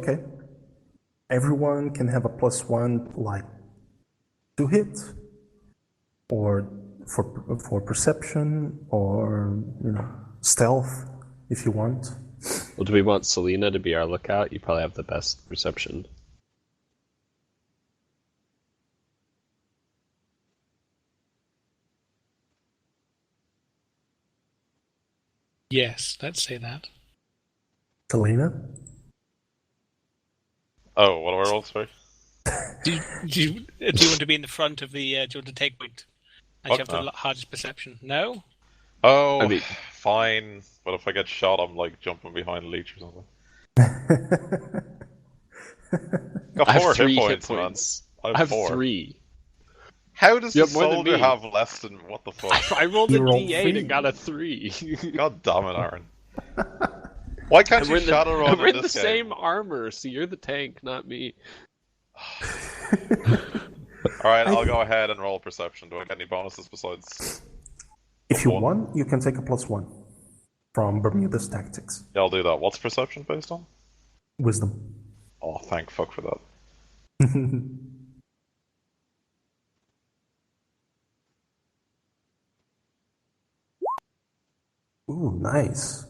okay. Everyone can have a +1, like, to hit, or for perception, or stealth, if you want. Well, do we want Selena to be our lookout? You probably have the best perception. Yes, let's say that. Selena? Oh, what are we rolling, sorry? Do you want to be in the front of the? Do you want to take point? And you have no. the hardest perception. No. Oh, I mean- fine. But if I get shot, I'm like jumping behind Leech or something. Got I 4 have 3 hit points, man. I have 4. 3. How does You the have more than soldier me. have less than what the fuck? I rolled a You rolled D8 3. and got a 3. God damn it, Aaron. Why can't And you shadow roll we're in in the this game? same armor, so you're the tank, not me. Alright, I'll go ahead and roll perception. Do I get any bonuses besides... If you One. want, you can take a +1 from Bermuda's Tactics. Yeah, I'll do that. What's perception based on? Wisdom. Oh, thank fuck for that. Ooh, nice.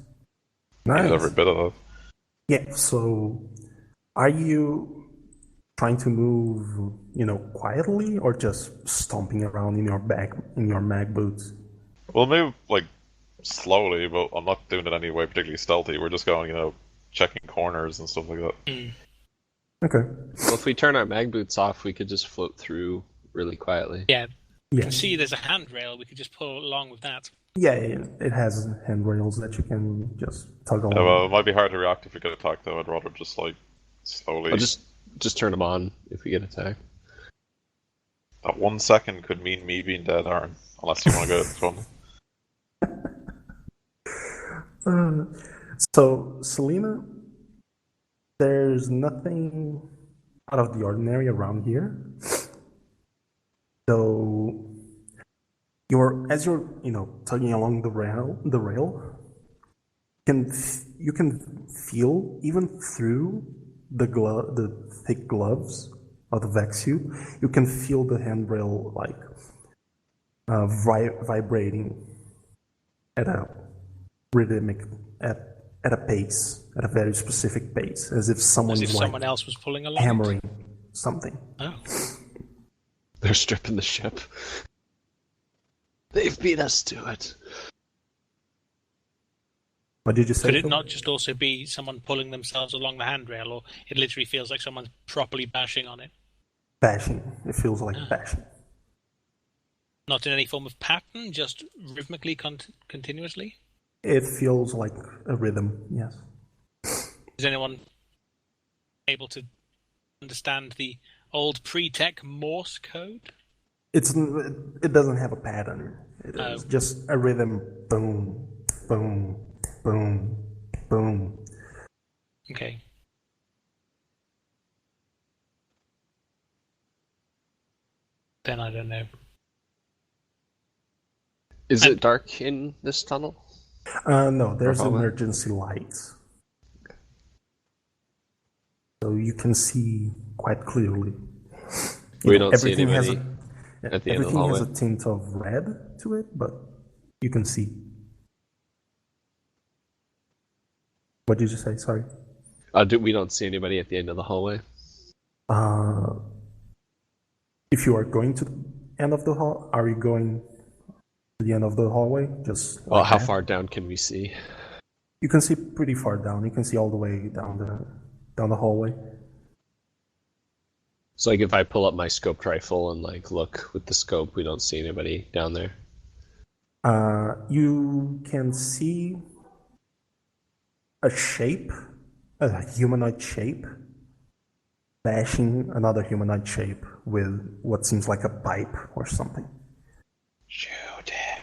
Need every bit of that. Yeah, so are you trying to move, quietly, or just stomping around in your mag boots? We'll move, like, slowly, but I'm not doing it any way particularly stealthy. We're just going, checking corners and stuff like that. Okay. Well, if we turn our mag boots off, we could just float through really quietly. Yeah. You Yeah. can see there's a handrail. We could just pull along with that. Yeah, it has handrails that you can just tug along. Yeah, well, it might be hard to react if we get attacked, though. I'd rather just, like, slowly... I'll just turn them on if we get attacked. That 1 second could mean me being dead, Aaron. Unless you want to go fun. So, Selena, there's nothing out of the ordinary around here. So, as you're tugging along the rail, you can feel, even through the thick gloves of the vac suit, you can feel the handrail like vibrating at a rhythmic, at a pace, at a very specific pace, as if someone As if is someone else was pulling along. hammering something. Oh. They're stripping the ship. They've beat us to it. What did you say? Could it Phil? not just also be someone pulling themselves along the handrail, or it literally feels like someone's properly bashing on it? Bashing. It feels like bashing. Not in any form of pattern, just rhythmically, continuously? It feels like a rhythm, yes. Is anyone able to understand the old pre-tech Morse code? It doesn't have a pattern. It is just a rhythm. Boom, boom, boom, boom. Okay. Then I don't know. Is it dark in this tunnel? No, there's hallway? emergency lights. So you can see quite clearly. We don't see everything has anybody at the end of the everything has hallway. a tint of red to it, but you can see. What did you say? Sorry. We don't see anybody at the end of the hallway. If you are going to the end of the hall, are you going to the end of the hallway? Just Well, like how that? far down can we see? You can see pretty far down. You can see all the way down the hallway. So, like, if I pull up my scoped rifle and look with the scope, we don't see anybody down there. You can see a shape, a humanoid shape, bashing another humanoid shape with what seems like a pipe or something. Shoot him.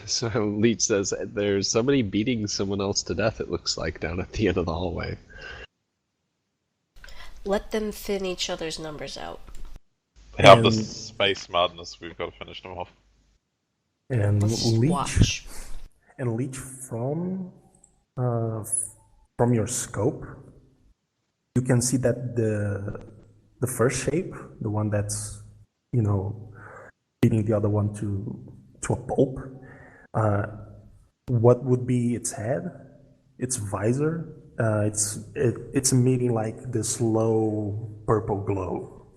So Leech says there's somebody beating someone else to death, it looks like, down at the end of the hallway. Let them thin each other's numbers out. They have And- this space madness, we've got to finish them off. And Let's Leech watch. from from your scope, you can see that the first shape, the one that's, beating the other one to a pulp, what would be its head, its visor, it's emitting like this low purple glow.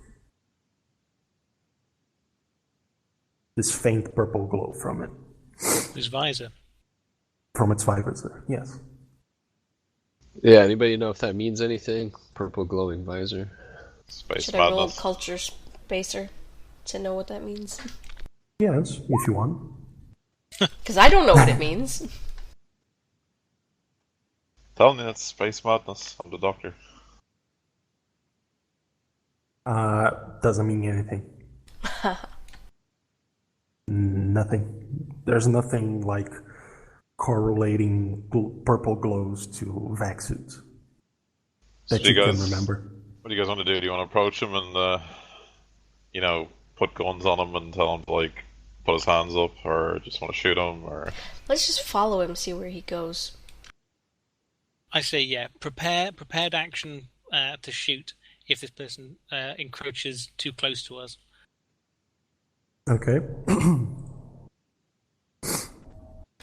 This faint purple glow from it. His visor. From its visor, yes. Yeah, anybody know if that means anything? Purple glowing visor. Space Should I roll madness. culture spacer to know what that means? Yes, if you want. Because I don't know what it means. Tell me that's space madness. I'm the doctor. Doesn't mean anything. Nothing. There's nothing like correlating purple glows to vac suits So that do you you can guys, remember. what do you guys want to do? Do you want to approach him and, put guns on him and tell him to, like, put his hands up, or just want to shoot him, or... Let's just follow him, see where he goes. I say, yeah, prepared action to shoot if this person encroaches too close to us. Okay.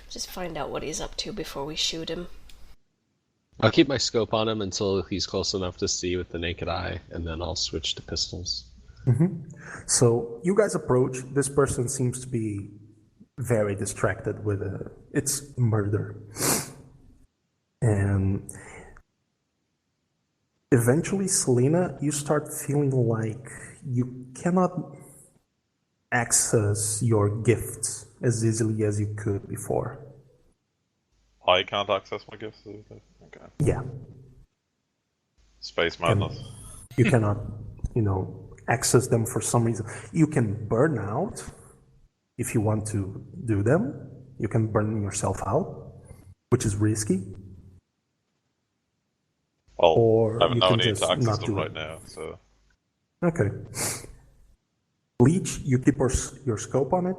Just find out what he's up to before we shoot him. I'll keep my scope on him until he's close enough to see with the naked eye, and then I'll switch to pistols. So you guys approach. This person seems to be very distracted with its murder. And eventually, Selena, you start feeling like you cannot access your gifts as easily as you could before. I can't access my gifts? Okay. Yeah, Space madness. you cannot, access them for some reason. You can burn out if you want to do them. You can burn yourself out, which is risky. Well, Or I have you no can need just to access not them do right it. now, so... Okay. Leech, you keep your scope on it,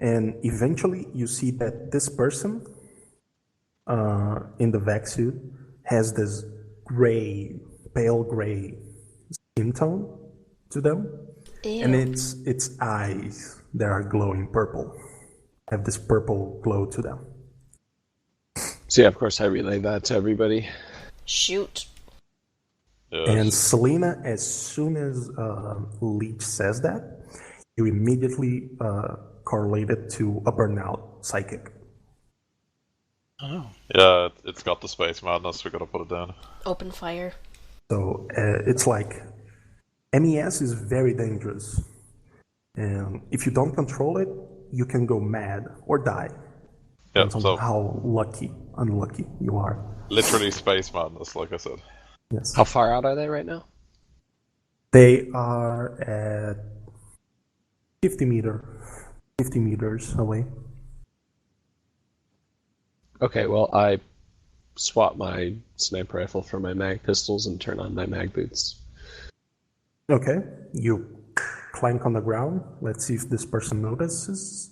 and eventually you see that this person in the vac suit has this pale gray skin tone to them, and Ew. its eyes that are glowing purple have this purple glow to them. So yeah, of course I relay that to everybody. Shoot. Yeah, And Selena, as soon as Leech says that, you immediately correlate it to a burnout psychic. Oh. yeah, it's got the space madness, we gotta put it down. Open fire. So it's like MES is very dangerous. And if you don't control it, you can go mad or die. Yeah, Depends on so how unlucky you are. literally space madness, like I said. Yes. How far out are they right now? They are at 50 meters away. Okay, well I swap my sniper rifle for my mag pistols and turn on my mag boots. Okay. You clank on the ground. Let's see if this person notices.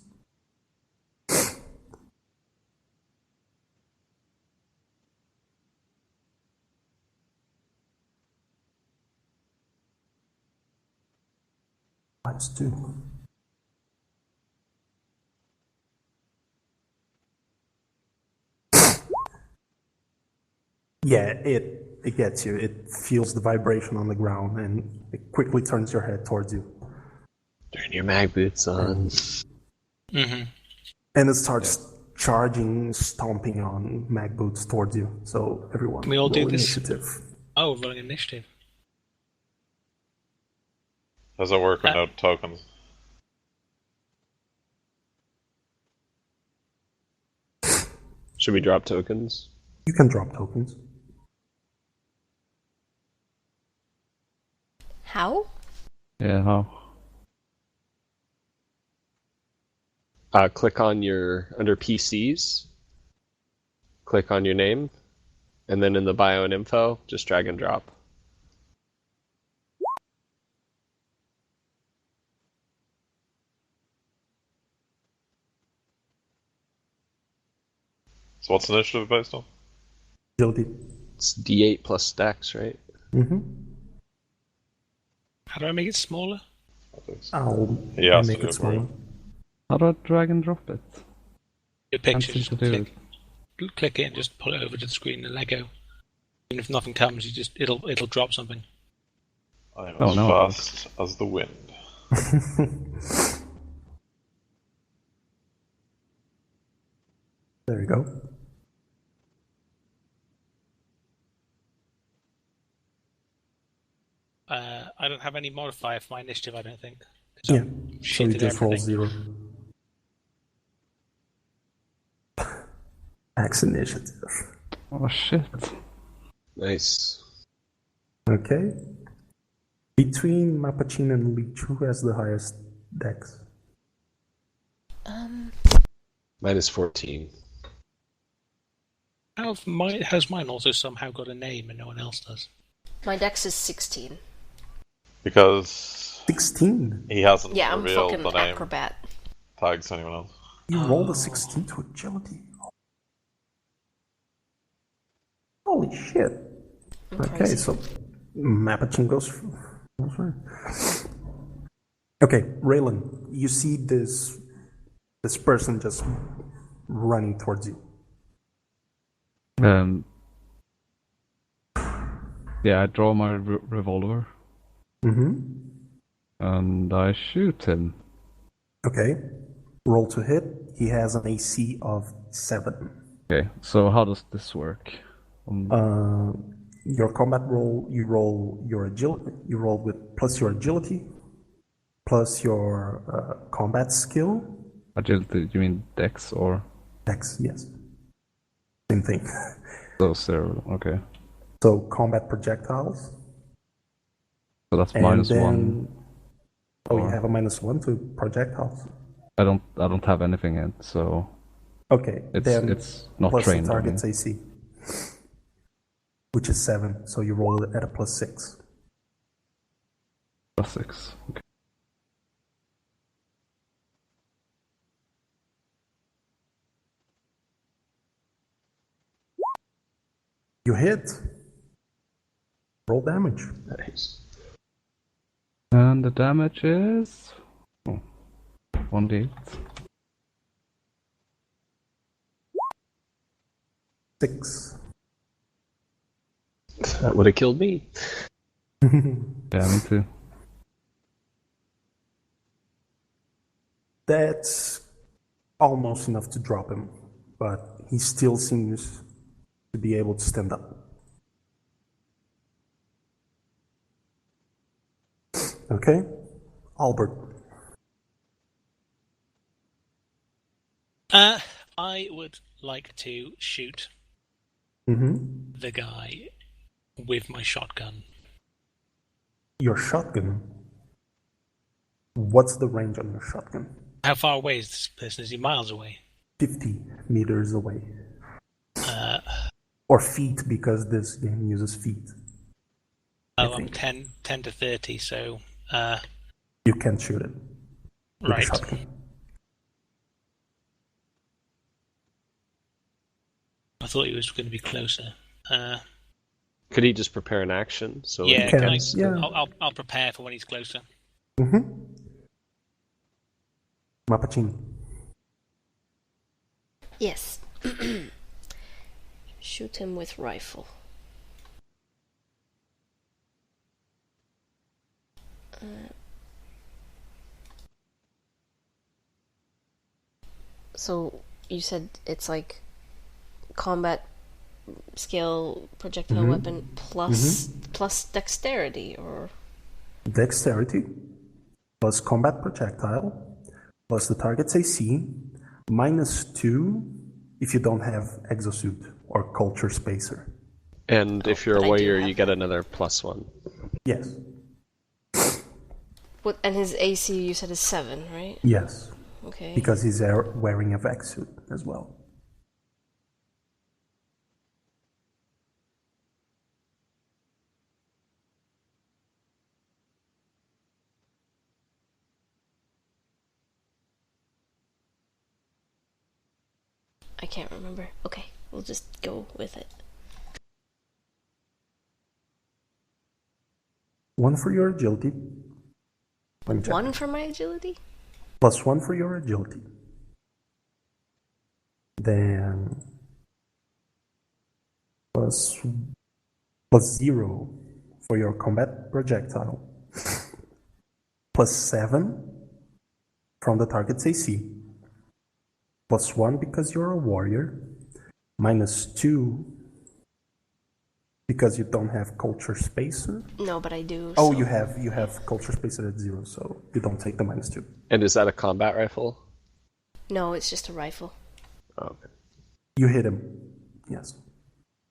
-2. Yeah, it gets you. It feels the vibration on the ground and it quickly turns your head towards you. Turn your mag boots on. Mm-hmm. And it starts charging, stomping on mag boots towards you. So everyone, Can we all do roll this? initiative. Oh, we're rolling initiative. Does it work without tokens? Should we drop tokens? You can drop tokens. How? Yeah, how? Click on under PCs, click on your name, and then in the bio and info, just drag and drop. So what's the initiative based on? Agility. It's D8 plus Dex, right? Mm-hmm. How do I make it smaller? I'll He has make to do it it for you. smaller. How do I drag and drop it? Your Can't picture, seem just to do it. click it and just pull it over to the screen and let go. Even if nothing comes, it'll drop something. I am Oh, as no. fast as the wind. There you go. I don't have any modifier for my initiative, I don't think. 'Cause Yeah. I'm So shit you at just roll everything. 0. Max initiative. Oh shit. Nice. Okay. Between Mapachin and Leech, who has the highest dex? Minus 14. How's mine also somehow got a name and no one else does? My dex is 16. Because 16. he hasn't Yeah, I'm revealed fucking the name acrobat. tags to anyone else. You rolled a 16 to agility. Holy shit. I'm Okay, crazy. so Mapachin goes first. Okay, Raylan, you see this person just running towards you. Yeah, I draw my revolver Mm-hmm. and I shoot him. Okay. Roll to hit. He has an AC of 7. Okay, so how does this work? Your combat roll, you roll your agility. You roll with plus your agility, plus your combat skill. Agility, you mean dex or? Dex, yes. Same thing. So 0, okay. So combat projectiles. So that's And minus then, 1. oh, you or- have a -1 to projectiles. I don't have anything in, so Okay, then it's not plus the trained on me. target's AC, which is 7. So you roll it at a +6. +6. Okay. You hit. Roll damage. Nice. And the damage is 1d8. 6. That would have killed me. Yeah, me too. That's almost enough to drop him, but he still seems to be able to stand up. Okay, Albert. I would like to shoot Mm-hmm. the guy with my shotgun. Your shotgun. What's the range on your shotgun? How far away is this person? Is he miles away? 50 meters away. Or feet, because this game uses feet. I'm 10 to 30, so... You can't shoot it with right. a shotgun. I thought he was going to be closer. Could he just prepare an action? So Yeah, he can, can I, yeah. I'll prepare for when he's closer. Mm-hmm. Mapachin. Yes. Shoot him with rifle. So you said it's like combat skill projectile weapon plus dexterity, or Dexterity plus combat projectile plus the target's AC -2 if you don't have exosuit or culture spacer. And if you're a but I do warrior, have you get that. another +1. Yes. what? And his AC you said is 7, right? Yes. Okay. Because he's wearing a vac suit as well. I can't remember. Okay, we'll just go with it. 1 for your agility. Let me check. 1 for my agility? +1 for your agility. Then +0 for your combat projectile. +7 from the target's AC. +1 because you're a warrior. -2 because you don't have culture spacer. No, but I do. Oh, so- you have culture spacer at 0, so you don't take the -2. And is that a combat rifle? No, it's just a rifle. Oh, okay. You hit him. Yes.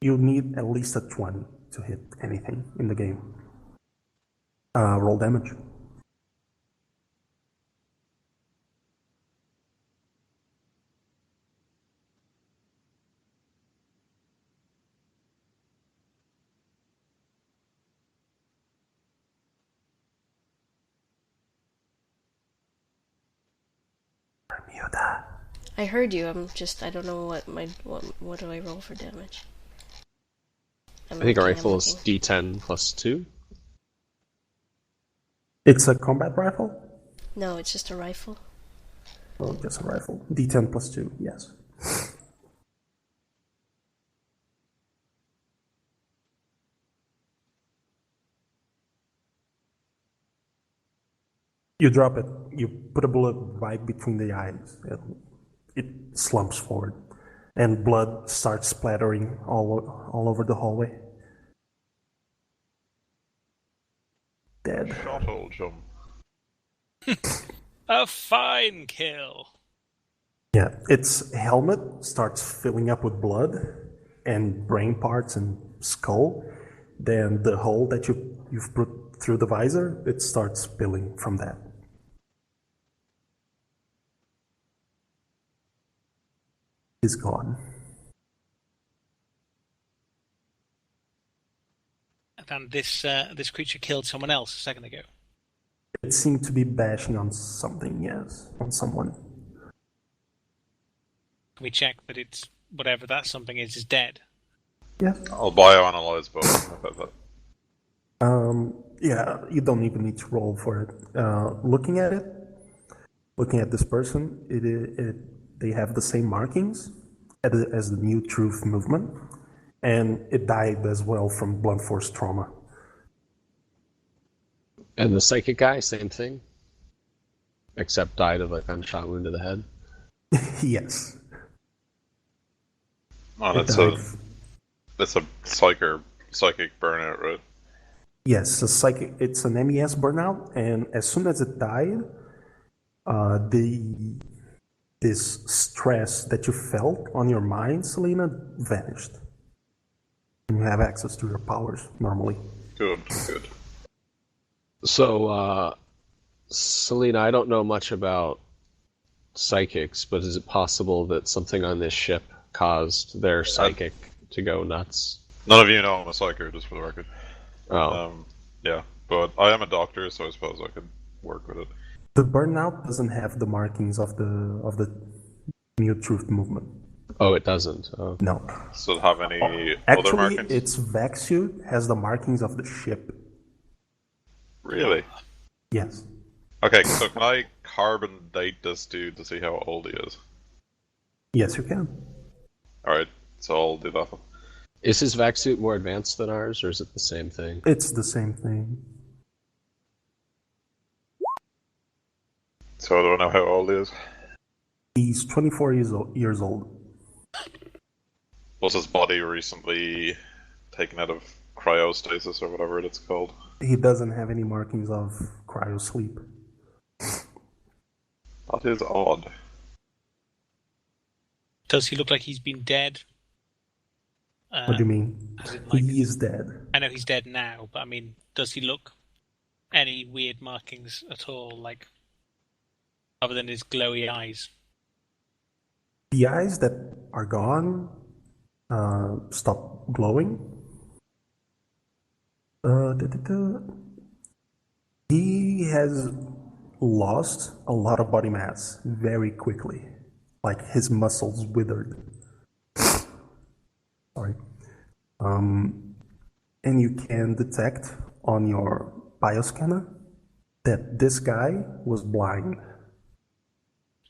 You need at least a 20 to hit anything in the game. Roll damage. Bermuda. I heard you. I don't know what do I roll for damage? I think a rifle is D10 +2. It's a combat rifle? No, it's just a rifle. Oh, just a rifle. D10 +2, yes. You drop it. You put a bullet right between the eyes. It slumps forward, and blood starts splattering all over the hallway. Dead. Shot, old chum. A fine kill. Yeah, its helmet starts filling up with blood and brain parts and skull. Then the hole that you've put through the visor, it starts spilling from that. He's gone. And this creature killed someone else a second ago. It seemed to be bashing on something, yes, on someone. Can we check that it's whatever that something is dead? Yes. I'll bioanalyze both. Yeah, you don't even need to roll for it. Looking at this person, they have the same markings as the new truth movement, and it died as well from blunt force trauma. And the psychic guy, same thing? Except died of a gunshot wound to the head? Yes. Oh, that's a psychic burnout, right? Yes, it's an MES burnout, and as soon as it died, this stress that you felt on your mind, Selena, vanished. And you have access to your powers normally. Good. So, Selena, I don't know much about psychics, but is it possible that something on this ship caused their psychic to go nuts? None of you know I'm a psyker, just for the record. Oh. Yeah, but I am a doctor, so I suppose I could work with it. The burnout doesn't have the markings of the new truth movement. Oh, it doesn't? Oh. No. Does it have any other Actually, markings? its vac suit has the markings of the ship. Really? Yes. Okay, so can I carbon date this dude to see how old he is? Yes, you can. Alright, so I'll do that. Is his vac suit more advanced than ours, or is it the same thing? It's the same thing. So I don't know how old he is. He's 24 years old. Was his body recently taken out of cryostasis or whatever it's called? He doesn't have any markings of cryosleep. That is odd. Does he look like he's been dead? What do you mean? As in, like, He is dead. I know he's dead now, but I mean, does he look any weird markings at all, like other than his glowy eyes? The eyes that are gone stop glowing. He has lost a lot of body mass very quickly. Like his muscles withered. Sorry. And you can detect on your bioscanner that this guy was blind.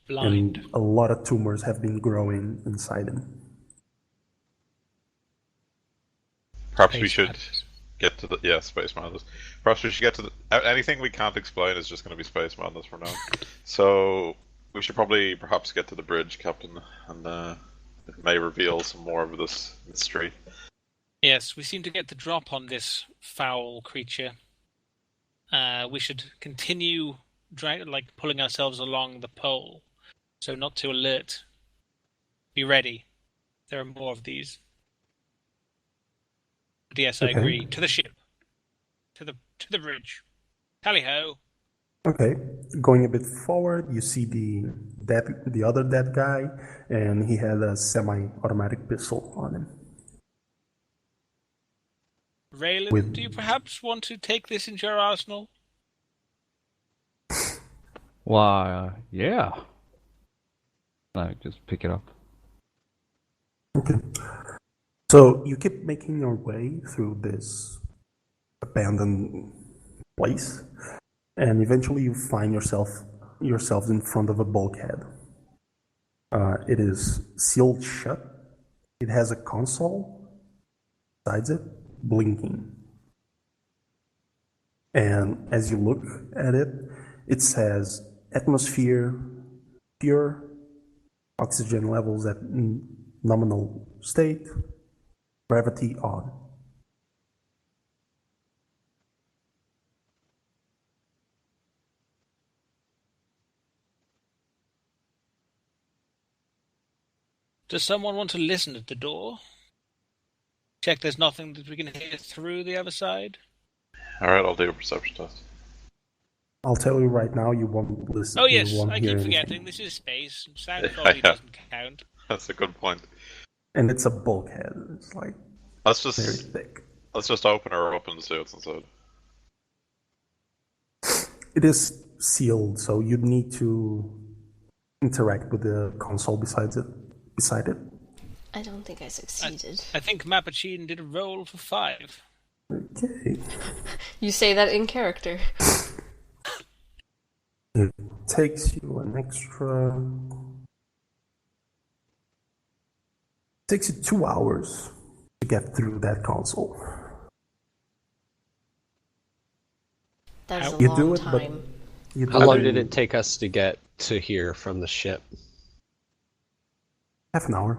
Blind. And a lot of tumors have been growing inside him. Perhaps we Space should madness. get to the space madness. Perhaps we should get to the anything we can't explain is just going to be space madness for now. So we should perhaps get to the bridge, Captain, and it may reveal some more of this mystery. Yes, we seem to get the drop on this foul creature. We should continue pulling ourselves along the pole, so not to alert. Be ready. There are more of these. But yes, I agree. To the ship. To the bridge. Tally ho. Okay, going a bit forward, you see the other dead guy, and he had a semi-automatic pistol on him. Raylan, do you perhaps want to take this into your arsenal? Why, yeah. I just pick it up. Okay. So you keep making your way through this abandoned place, and eventually you find yourselves in front of a bulkhead. It is sealed shut. It has a console besides it, blinking. And as you look at it, it says atmosphere pure, oxygen levels at nominal state, gravity on. Does someone want to listen at the door? Check there's nothing that we can hear through the other side? Alright, I'll do a perception test. I'll tell you right now, you won't listen. Oh yes, you won't I hear keep anything. forgetting. This is space. Sound probably doesn't count. That's a good point. And it's a bulkhead. It's like Let's very just thick. open her up and see what's inside. It is sealed, so you'd need to interact with the console beside it. I don't think I succeeded. I think Mapachine did a roll for 5. Okay. You say that in character. It takes you an extra. It takes you 2 hours to get through that console. That's a You long do it, but time. you How do long it did in it take us to get to here from the ship? half an hour.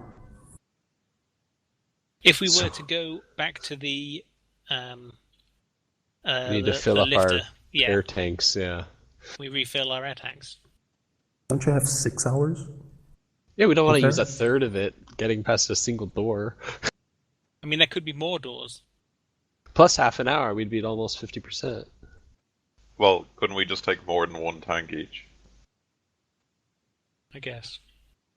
If we were to go back to the We need to fill up lifter, our air tanks, yeah. we refill our air tanks. Don't you have 6 hours? Yeah, we don't want to Okay. use a third of it getting past a single door. I mean, there could be more doors. Plus half an hour, we'd be at almost 50%. Well, couldn't we just take more than one tank each? I guess.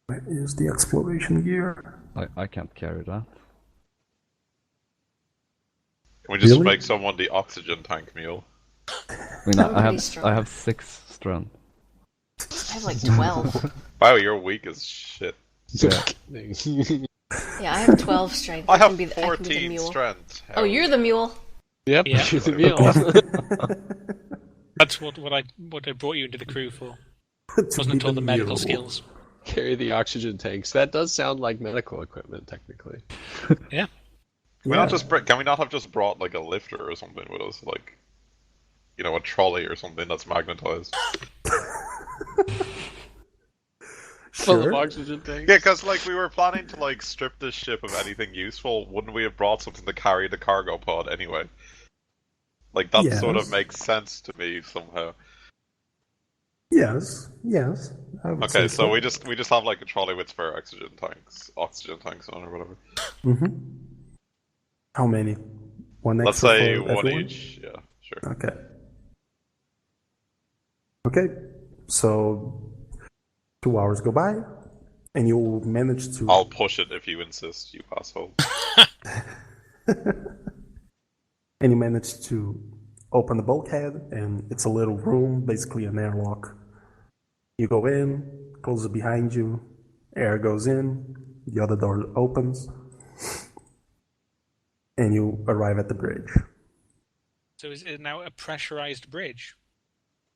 Where is the exploration gear? I can't carry that. Can we just Really? make someone the oxygen tank mule? I mean, I'm I really have strong. I have 6 strength. I have like 12. Wow, you're weak as shit. Yeah. Yeah, I have 12 strength. I have can be the 14 mule. strength. Oh, you're the mule. Yep, Yeah. you're the meal. That's what I brought you into the crew for. To Wasn't be until the medical mule. skills. Carry the oxygen tanks. That does sound like medical equipment, technically. Yeah. Can we not have just brought like a lifter or something with us, like, you know, a trolley or something that's magnetized? Full of Sure. oxygen tanks. Yeah, because like we were planning to like strip this ship of anything useful. Wouldn't we have brought something to carry the cargo pod anyway? Like that sort of Yes. makes sense to me somehow. Yes. I would Okay, say so we just have like a trolley with spare oxygen tanks on or whatever. Mm-hmm. How many? One Let's extra say for one everyone? each. Yeah, sure. Okay. Okay. So 2 hours go by, and you manage to. I'll push it if you insist, you asshole. And you manage to open the bulkhead, and it's a little room, basically an airlock. You go in, close it behind you, air goes in, the other door opens, and you arrive at the bridge. So is it now a pressurized bridge?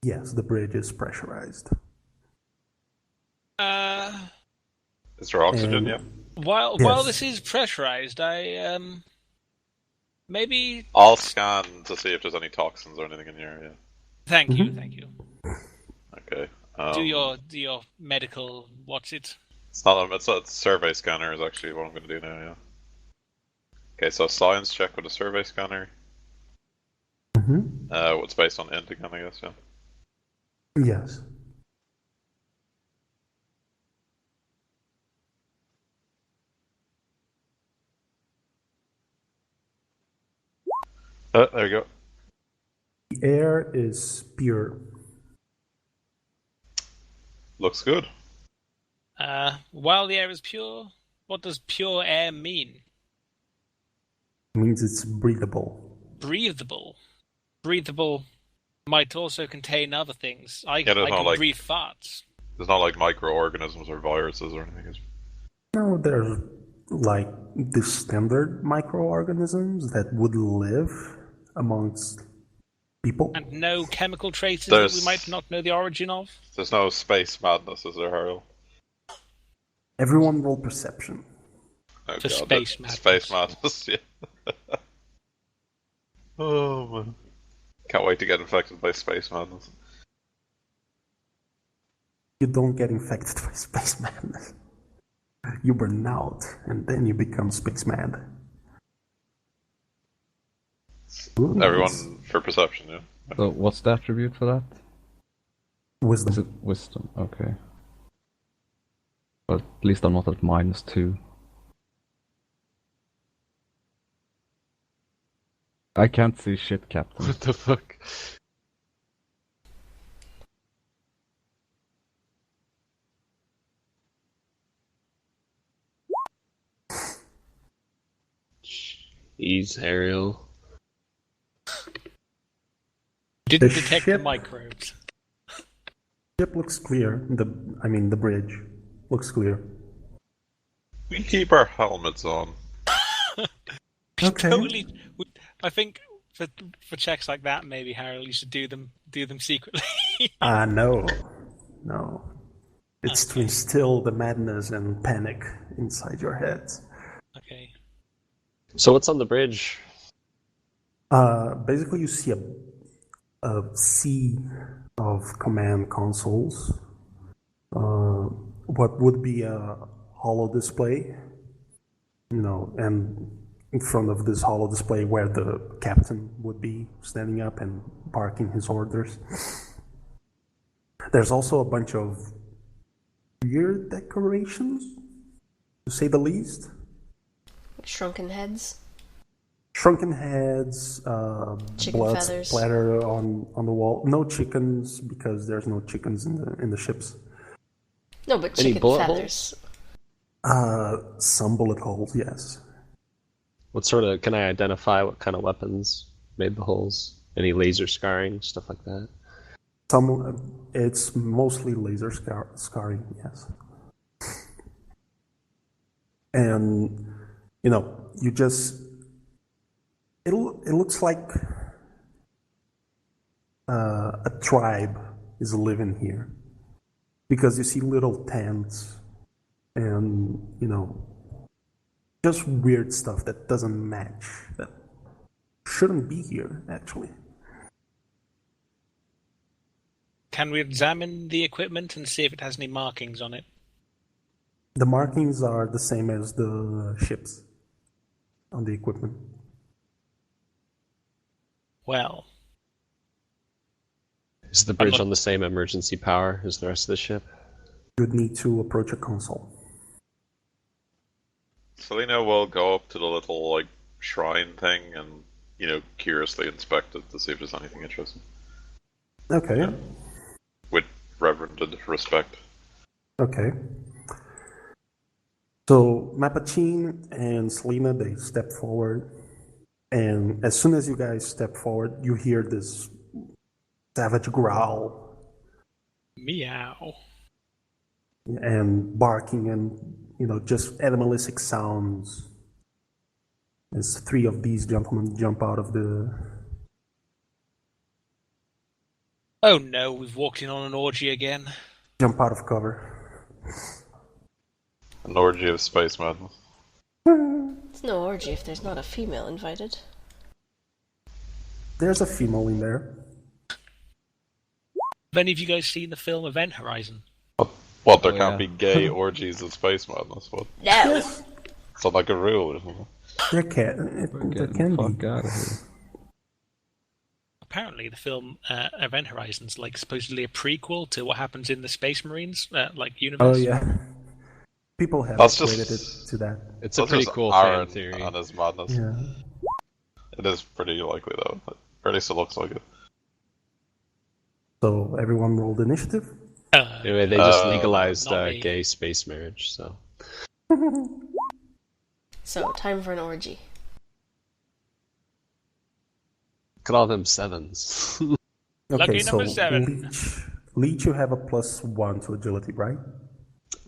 Yes, the bridge is pressurized. Is there oxygen And- yet? While Yes. this is pressurized, I maybe I'll scan to see if there's any toxins or anything in here. Yeah. thank you. Okay. Do your medical what's it? It's not. It's a survey scanner. Is actually what I'm going to do now. Yeah. Okay. So science check with a survey scanner. Mhm. What's based on int again, I guess. Yeah. Yes. There you go. The air is pure. Looks good. While the air is pure, what does pure air mean? It means it's breathable. Breathable. Breathable might also contain other things. I there's no, can like- breathe farts. There's not like microorganisms or viruses or anything. Is No, there's like the standard microorganisms that would live amongst people. And no chemical traces that we There's- might not know the origin of? There's no space madness, is there, Harold? Everyone roll perception. Oh, For God, space that- madness. Space madness, yeah. Oh, man. Can't wait to get infected by space madness. You don't get infected by space madness. You burn out, and then you become space mad. Ooh, Everyone for perception, yeah. So what's the attribute for that? Is Wisdom. it wisdom? Okay. But at least I'm not at -2. I can't see shit, Captain. What the fuck? Jeez, Ariel. Didn't The detect the ship- microbes. Ship looks clear. The bridge looks clear. We keep our helmets on. Okay. Totally. I think for checks like that, maybe Harold, you should do them secretly. No. It's to Okay. instill the madness and panic inside your heads. Okay. So what's on the bridge? Basically, you see a sea of command consoles. What would be a holo display, and in front of this holo display where the captain would be standing up and barking his orders. There's also a bunch of weird decorations, to say the least. Shrunken heads. Shrunken heads, Chicken blood feathers. splatter on the wall. No chickens, because there's no chickens in the ships. No, but Any chicken bullet feathers. Some bullet holes, yes. What sort of, can I identify what kind of weapons made the holes? Any laser scarring, stuff like that? It's mostly laser scarring, yes. And you just it looks like a tribe is living here, because you see little tents and just weird stuff that doesn't match, that shouldn't be here actually. Can we examine the equipment and see if it has any markings on it? The markings are the same as the ships on the equipment. Well, Is the bridge not- on the same emergency power as the rest of the ship? You'd need to approach a console. Selena will go up to the little shrine thing and curiously inspect it to see if there's anything interesting. Okay. Yeah. With reverent respect. Okay. So Mapachine and Selena, they step forward, and as soon as you guys step forward, you hear this savage growl meow. and barking and just animalistic sounds as three of these gentlemen jump out of the Oh no, we've walked in on an orgy again. Jump out of cover. An orgy of space madness. It's no orgy if there's not a female invited. There's a female in there. Have any of you guys seen the film Event Horizon? What, there Oh, can't yeah. be gay orgies of space madness? What? No! It's not like a rule or something. There We're there getting can the be. fuck out of here. Apparently, the film Event Horizon's like supposedly a prequel to what happens in the Space Marines like universe. Oh yeah. People have That's equated just- it to that. It's a That's pretty just cool fan Aaron theory. and his madness. Yeah. It is pretty likely though. Or at least it looks like it. So everyone rolled initiative. Anyway, they just Uh, legalized not me. gay space marriage, so. So, time for an orgy. Look at all them sevens. Lucky so number 7. Leech, you have a +1 to agility, right?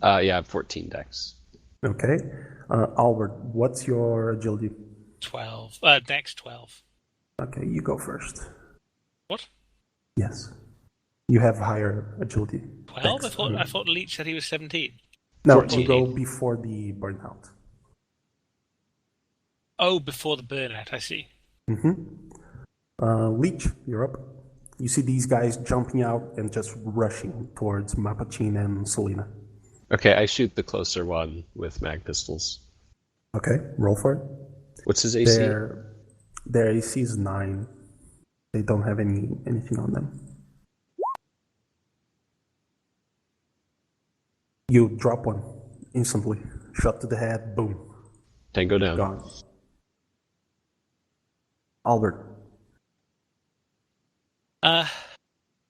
Yeah, I have 14 decks. Okay. Albert, what's your agility? 12. Dex 12. Okay, you go first. What? Yes. You have higher agility. 12? Dex. I thought Leech said he was 17. No, 14. you go before the burnout. Oh, before the burnout, I see. Leech, you're up. You see these guys jumping out and just rushing towards Mapachin and Selena. Okay, I shoot the closer one with mag pistols. Okay, roll for it. What's his AC? Their AC is 9. They don't have anything on them. You drop one instantly. Shot to the head, boom, Tango down. gone. Albert, Are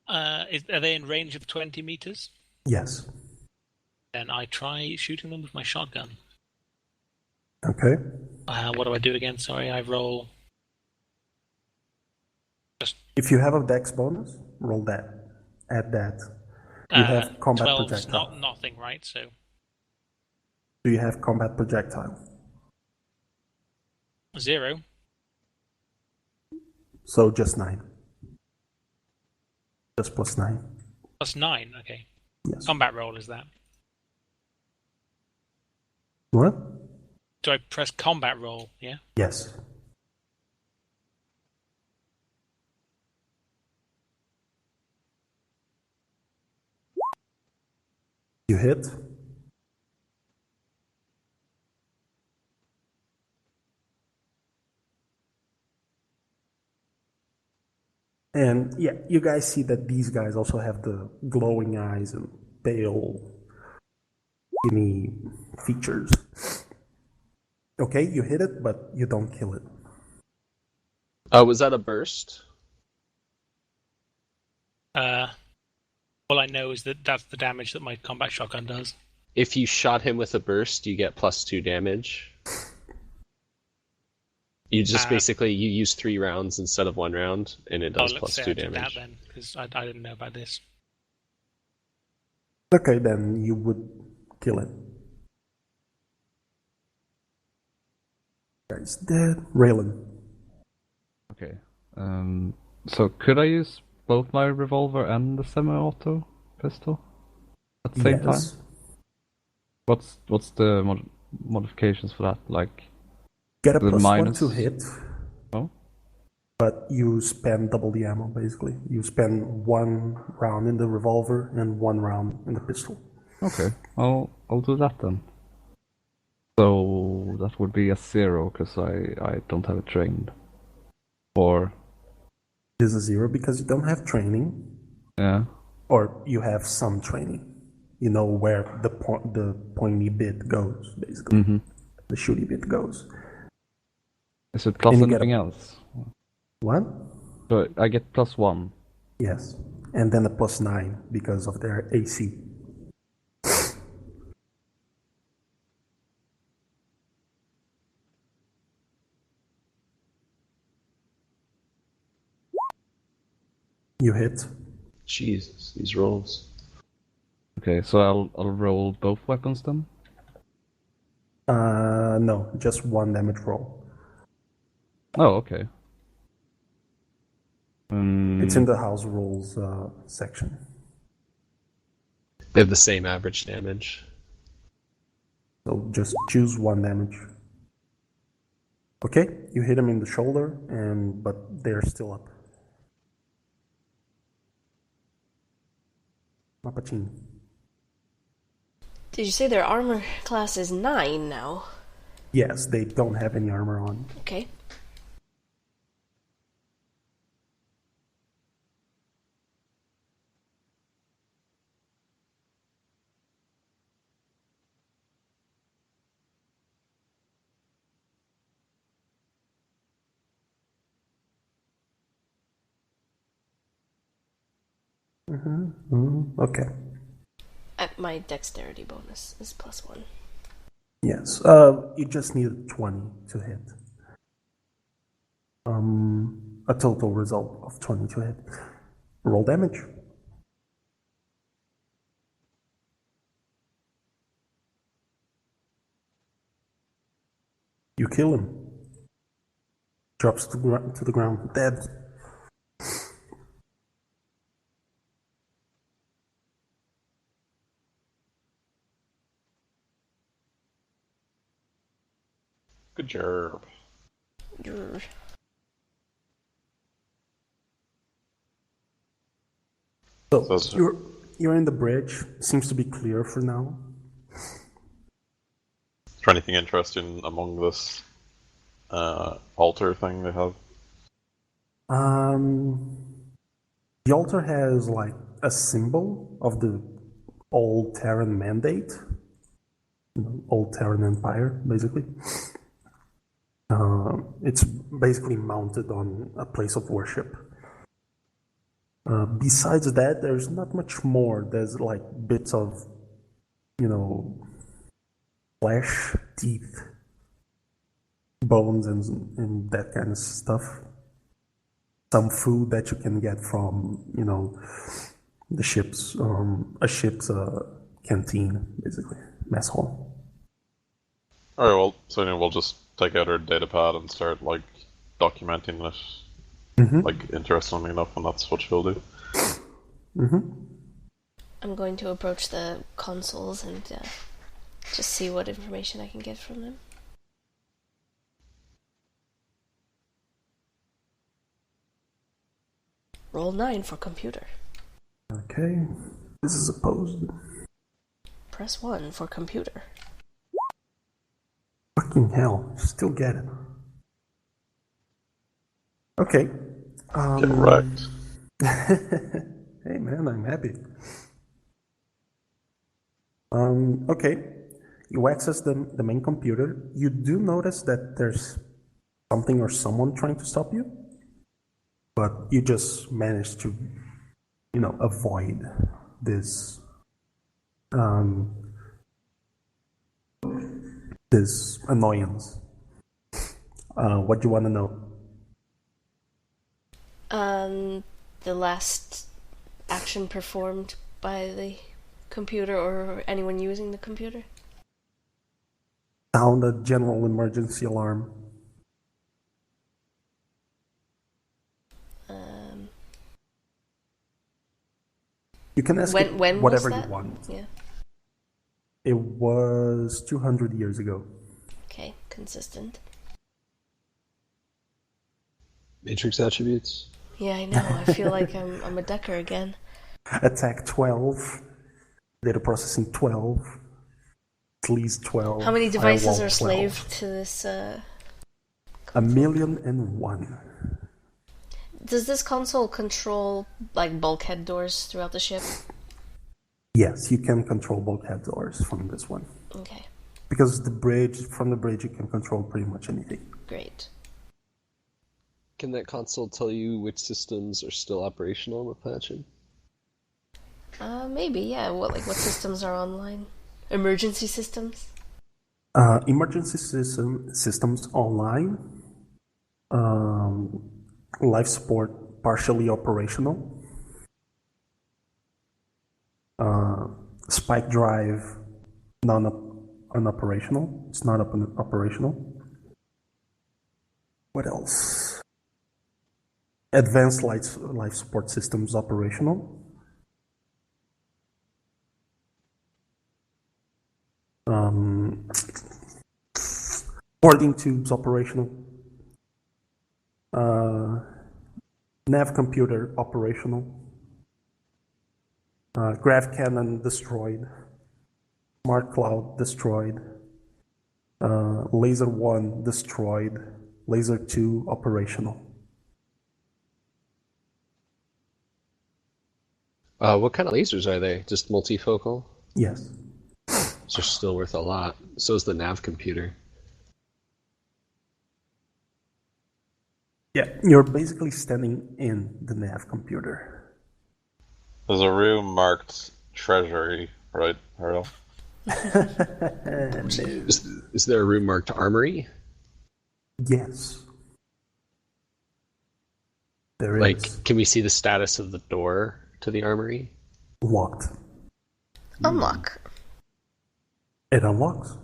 they in range of 20 meters? yes. Then I try shooting them with my shotgun. Okay. What do I do again? Sorry, I roll. If you have a dex bonus, roll that. Add that. You have combat 12's projectile. nothing, right? So Do you have combat projectile? 0. So just 9. Just +9. Plus 9, okay. Yes. Combat roll is that. What? Do I press combat roll? Yeah. Yes. You hit. And yeah, you guys see that these guys also have the glowing eyes and pale, skinny features. Okay, you hit it, but you don't kill it. Was that a burst? All I know is that that's the damage that my combat shotgun does. If you shot him with a burst, you get +2 damage. You just basically you use 3 rounds instead of 1 round, and it does let's say +2 I did damage. that then, because I didn't know about this. Okay, then you would kill it. Guy's dead. Raylan. Okay. So could I use both my revolver and the semi-auto pistol at the same time? What's the modifications for that? Like, Get a the +1 minus- to hit. Oh. But you spend double the ammo, basically. You spend 1 round in the revolver and 1 round in the pistol. Okay, I'll do that then. So that would be a 0 because I don't have it trained. Or It is a 0 because you don't have training, yeah. or you have some training. You know where the pointy bit goes, basically. Mm-hmm. The shooty bit goes. Is it plus And you get anything else? What? So I get +1. Yes. And then a +9 because of their AC. You hit. Jesus, these rolls. Okay, so I'll roll both weapons then. No, just 1 damage roll. Oh, okay. It's in the house rules section. They have the same average damage. So just choose 1 damage. Okay, you hit him in the shoulder, but they're still up. Mapachin. Did you say their armor class is 9 now? Yes, they don't have any armor on. Okay. Okay. My dexterity bonus is +1. Yes. You just need 20 to hit. A total result of 20 to hit. Roll damage. You kill him. Drops to the ground, dead. Good job. Grr. So you're in the bridge. Seems to be clear for now. Is there anything interesting among this altar thing they have? The altar has like a symbol of the old Terran Mandate, old Terran Empire, basically. It's basically mounted on a place of worship. Besides that, there's not much more. There's like bits of, flesh, teeth, bones, and that kind of stuff. Some food that you can get from, the ship's a ship's canteen, basically mess hall. All right, well, so anyway, we'll just take out our data pad and start like documenting it, like interestingly enough, and that's what she'll do. I'm going to approach the consoles and just see what information I can get from them. Roll 9 for computer. Okay, this is opposed. Press 1 for computer. Fucking hell, still get it. Okay. Get wrecked. Hey man, I'm happy. Okay, you access the main computer. You do notice that there's something or someone trying to stop you, but you just managed to, avoid this this annoyance. What do you want to know? The last action performed by the computer or anyone using the computer? Sound a general emergency alarm. You can ask when whatever was that? you want. Yeah. It was 200 years ago. Okay, consistent. Matrix attributes. Yeah, I know. I feel like I'm a Decker again. Attack 12. Data processing 12. Sleaze 12. How many devices are 12. slave to this? 1,000,001. Does this console control like bulkhead doors throughout the ship? Yes, you can control bulkhead doors from this one. Okay, Because from the bridge you can control pretty much anything. great. Can that console tell you which systems are still operational, Mapachin? Maybe, yeah. What systems are online? Emergency systems? Emergency systems online. Life support partially operational. Spike drive unoperational. It's not operational. What else? Advanced life support systems operational. Boarding tubes operational. Nav computer operational. Grav cannon destroyed. Smart cloud destroyed. Laser 1 destroyed. Laser 2 operational. What kind of lasers are they? Just multifocal? Yes. So still worth a lot. So is the nav computer. Yeah, you're basically standing in the nav computer. There's a room marked treasury, right, Harold? Is there a room marked armoury? Yes. There is. Like, can we see the status of the door to the armoury? Locked. Unlock. It unlocks.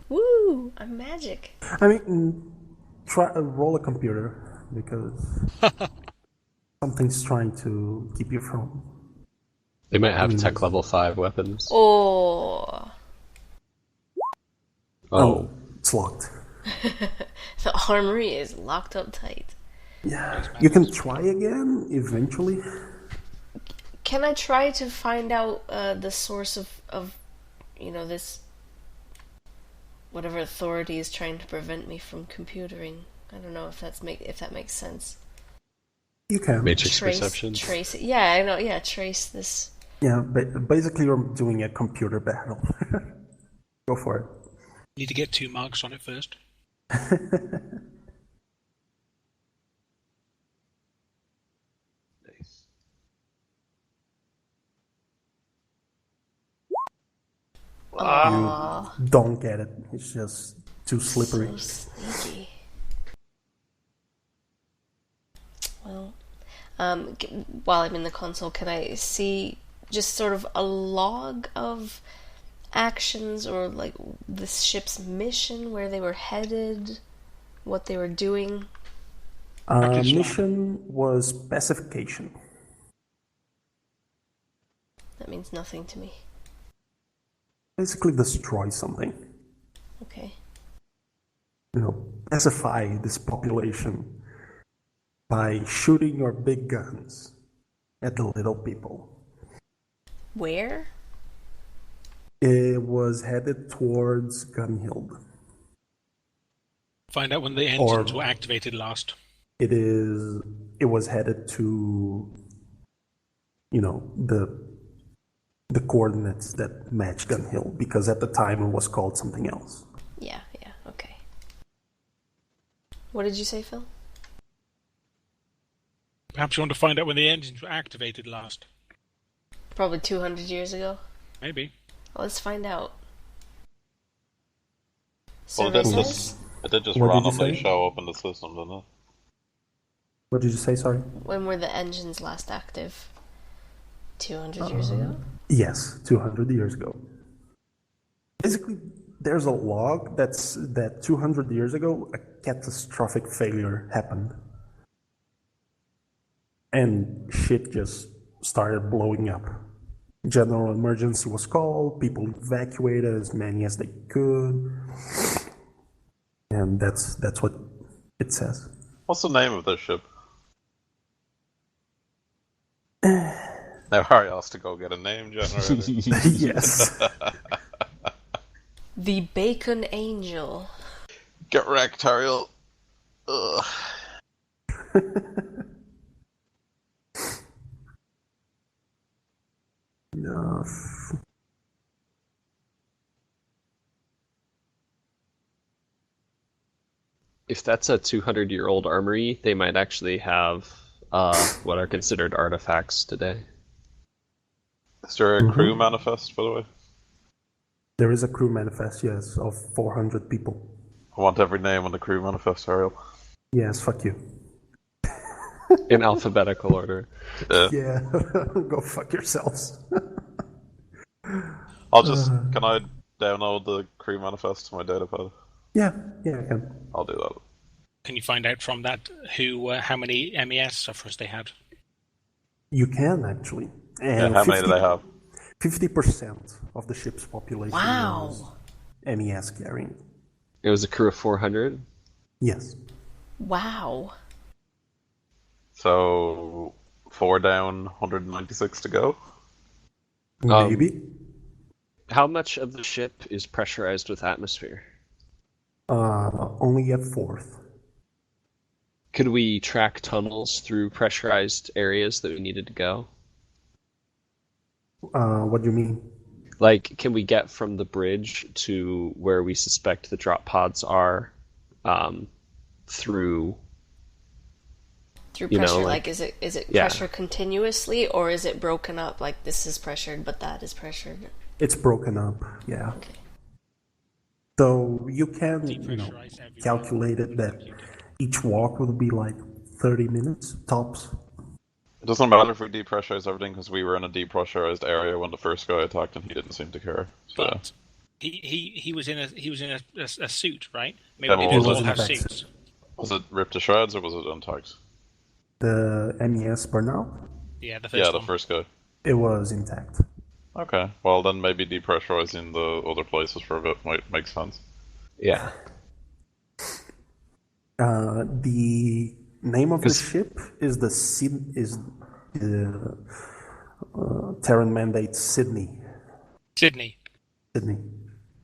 Woo! I'm magic. I mean, roll a computer because something's trying to keep you from. They might have tech level 5 weapons. Oh. Oh. It's locked. The armory is locked up tight. Yeah, you can try again eventually. Can I try to find out the source of this whatever authority is trying to prevent me from computering? I don't know if that makes sense. You can. Matrix perception. Trace it. Yeah, I know. Yeah, trace this. Yeah, but basically you're doing a computer battle. Go for it. Need to get 2 marks on it first. Nice. You don't get it. It's just too slippery. So sneaky. Well, while I'm in the console, can I see just sort of a log of actions or like the ship's mission, where they were headed, what they were doing? Mission was pacification. That means nothing to me. Basically destroy something. Okay. Pacify this population by shooting your big guns at the little people. Where? It was headed towards Gunhild. Find out when the engines were activated last. It was headed to, the coordinates that match Gunhild, because at the time it was called something else. Yeah, okay. What did you say, Phil? Perhaps you want to find out when the engines were activated last. Probably 200 years ago. Maybe. Well, let's find out. Well, Survey says it did just What did you randomly say? show up in the system, didn't it? What did you say, sorry? when were the engines last active? 200 years ago? Yes, 200 years ago. Basically, there's a log that 200 years ago, a catastrophic failure happened. And shit just started blowing up. General emergency was called, people evacuated as many as they could. And that's what it says. What's the name of this ship? Now Harry has to go get a name generator. Yes. The Bacon Angel. Get wrecked, Ariel. Ugh. No. If that's a 200-year-old armory, they might actually have what are considered artifacts today. Is there a crew manifest, by the way? There is a crew manifest, yes, of 400 people. I want every name on the crew manifest, Ariel. Yes, fuck you. In alphabetical order. Yeah, go fuck yourselves. Can I download the crew manifest to my datapad? Yeah, I can. I'll do that. Can you find out from that how many MES sufferers they had? You can actually. Yeah, And how many do they have? 50% of the ship's population Wow. was MES carrying. It was a crew of 400. Yes. Wow. So 4 down, 196 to go. Maybe. How much of the ship is pressurized with atmosphere? Only at fourth. Could we track tunnels through pressurized areas that we needed to go? What do you mean? Like, can we get from the bridge to where we suspect the drop pods are through Through You know, pressure, like- is it yeah. pressure continuously, or is it broken up? Like this is pressured, but that is pressured. It's broken up, yeah. So you can, Depressurize everywhere. calculate it that each walk will be like 30 minutes tops. It doesn't matter if we depressurize everything because we were in a depressurized area when the first guy attacked and he didn't seem to care. So But he was in a suit, right? Maybe Yeah, they well, didn't it all wasn't have that suits. was it ripped to shreds or was it intact? The MES burnout, Yeah, the first Yeah, the one. first guy. it was intact. Okay, well then maybe depressurizing the other places for a bit might make sense. yeah. The name of the 'Cause- ship is the Terran Mandate Sydney. Sydney, Sydney,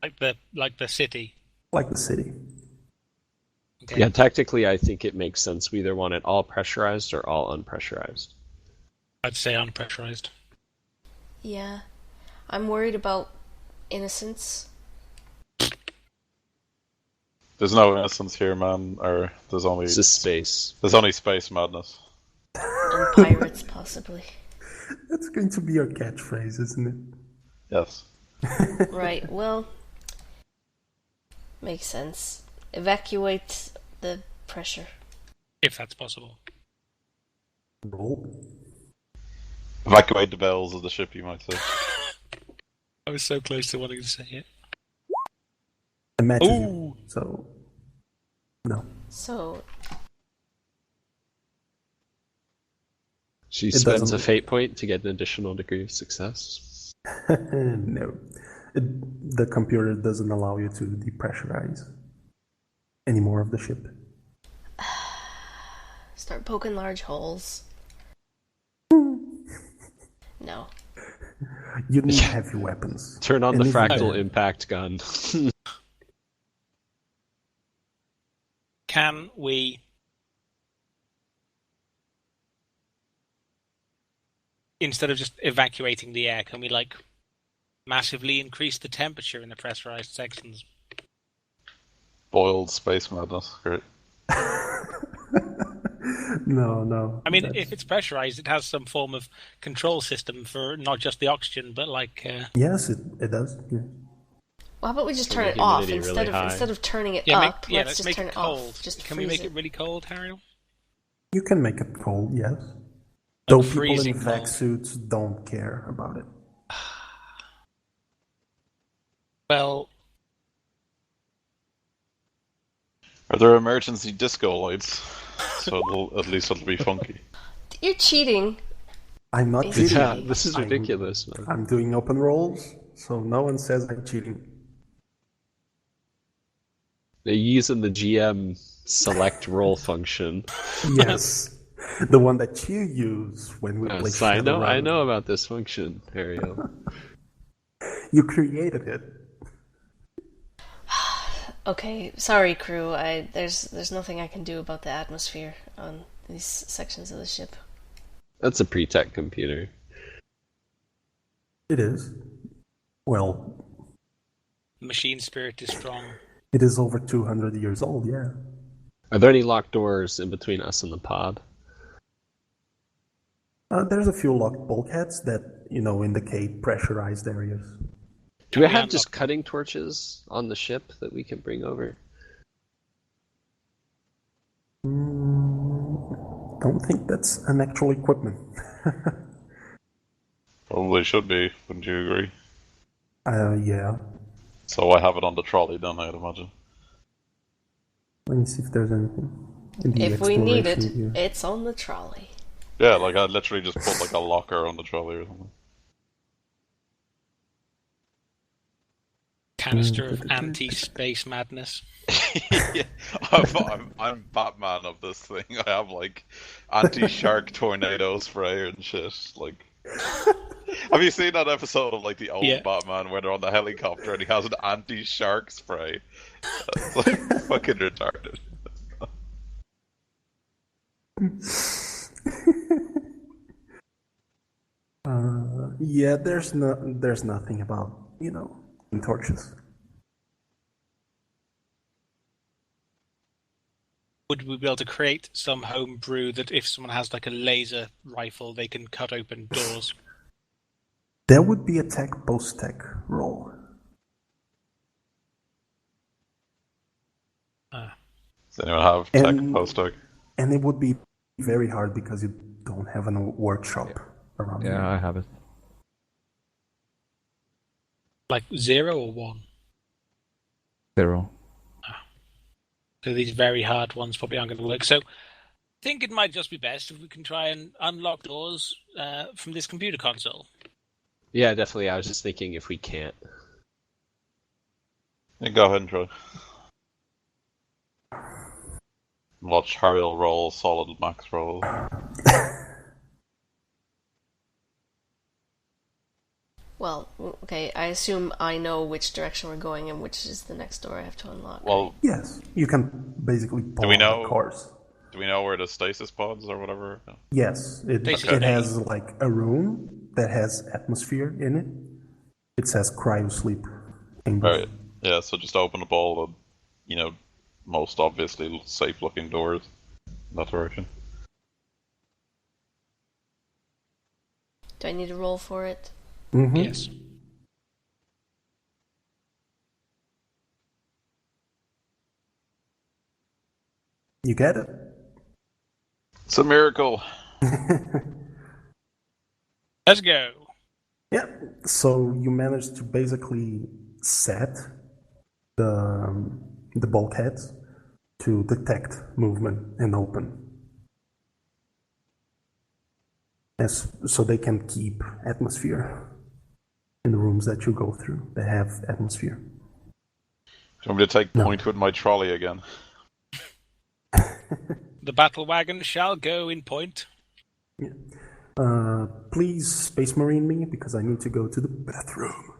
like the city. like the city. Okay. Yeah, tactically, I think it makes sense. We either want it all pressurized or all unpressurized. I'd say unpressurized. Yeah, I'm worried about innocence. There's no innocence here, man. Or there's only It's just space. space madness. And pirates, possibly. That's going to be your catchphrase, isn't it? Yes. Right, well, makes sense. Evacuate the pressure. If that's possible. Roll. Evacuate the bells of the ship, you might say. I was so close to wanting to say it. It matches you, Ooh. so no. So, She It spends doesn't- a fate point to get an additional degree of success. No. The computer doesn't allow you to depressurize any more of the ship. start poking large holes. No. You need heavy weapons. Turn on And the even fractal then- impact gun. Can we instead of just evacuating the air, can we like massively increase the temperature in the pressurized sections? Boiled space madness. Great. No. I mean, that's- if it's pressurized, it has some form of control system for not just the oxygen, but like Yes, it does. Yeah. Well, how about we just Turn turn the it off humidity instead really of high. instead of turning it yeah, up? let's Let's just make turn it it cold. off. Just Can we freeze make it really cold, Harry? You can make it cold, yes. Though people in freezing vac cold. suits don't care about it. Well, Are there emergency disco lights? So at least it'll be funky. You're cheating. I'm not Yeah, cheating. Yeah, this is I'm- ridiculous, man. I'm doing open rolls, so no one says I'm cheating. They're using the GM select roll function. Yes, the one that you use when we play Yes, I Shadowrun. know about this function, Ariel. You created it. Okay, sorry, crew. There's nothing I can do about the atmosphere on these sections of the ship. That's a pre-tech computer. It is. Well, machine spirit is strong. it is over 200 years old, yeah. Are there any locked doors in between us and the pod? There's a few locked bulkheads that, indicate pressurized areas. Do we we have unlock just them? cutting torches on the ship that we can bring over? Don't think that's an actual equipment. Probably should be, wouldn't you agree? Yeah. So I have it on the trolley then, I'd imagine. Let me see if there's anything in the If we need it, exploration view. it's on the trolley. Yeah, like I literally just put like a locker on the trolley or something. Canister of anti-space madness. Yeah, I'm Batman of this thing. I have like anti-shark tornado spray and shit. Like, have you seen that episode of like the old Yeah. Batman where they're on the helicopter and he has an anti-shark spray? It's like fucking retarded. Yeah, there's nothing about, torches. Would we be able to create some home brew that if someone has like a laser rifle, they can cut open doors? That would be a tech post-tech roll. Does anyone have tech And- post-tech? And it would be very hard because you don't have a workshop around here. Yeah, I have it. Like 0 or 1? 0. So these very hard ones probably aren't going to work. So I think it might just be best if we can try and unlock doors from this computer console. Yeah, definitely. I was just thinking if we can't. Yeah, go ahead and try. Watch Harry'll roll solid max roll. Well, okay, I assume I know which direction we're going and which is the next door I have to unlock. Well, Yes, you can basically pull we out know- the cars. do we know where the stasis pods or whatever? Yes, it Basically. has like a room that has atmosphere in it. It says cryo sleep chambers. Right. Yeah, so just open up all the, most obviously safe-looking doors in that direction. Do I need to roll for it? Mhm. Yes. You get it? It's a miracle. Let's go. Yeah. So you managed to basically set the bulkheads to detect movement and open. So they can keep atmosphere in the rooms that you go through. They have atmosphere. Do you want me to take No. point with my trolley again? The battle wagon shall go in point. Please Space Marine me because I need to go to the bathroom.